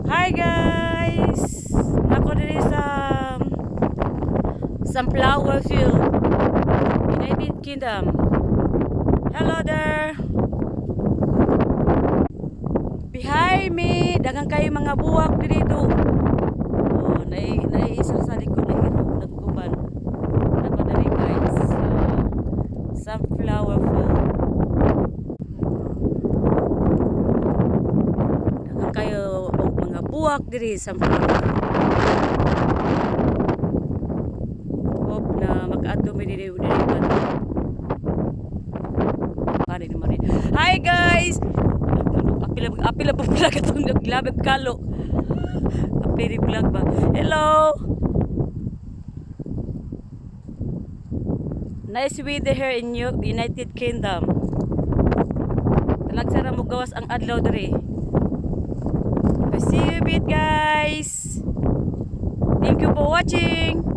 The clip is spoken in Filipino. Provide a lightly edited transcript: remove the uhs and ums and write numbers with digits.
Hi guys! Nako diri sa sunflower field, United Kingdom. Hello there! Behind me, daghang kayo mga buwak dito. Oh, isa sa likod na iro nagkuban. Nako diri guys sa sunflower field. Daghang kayo og mga buwak diri sa hope na makaadto mi diri pare ni Marie. Hi guys. Apil po pala katong naglabag kalo. Apil vlog ba? Hello. Nice weather here in United Kingdom. Talagsara mo gawas ang adlaw diri. I see you bit guys. Thank you for watching.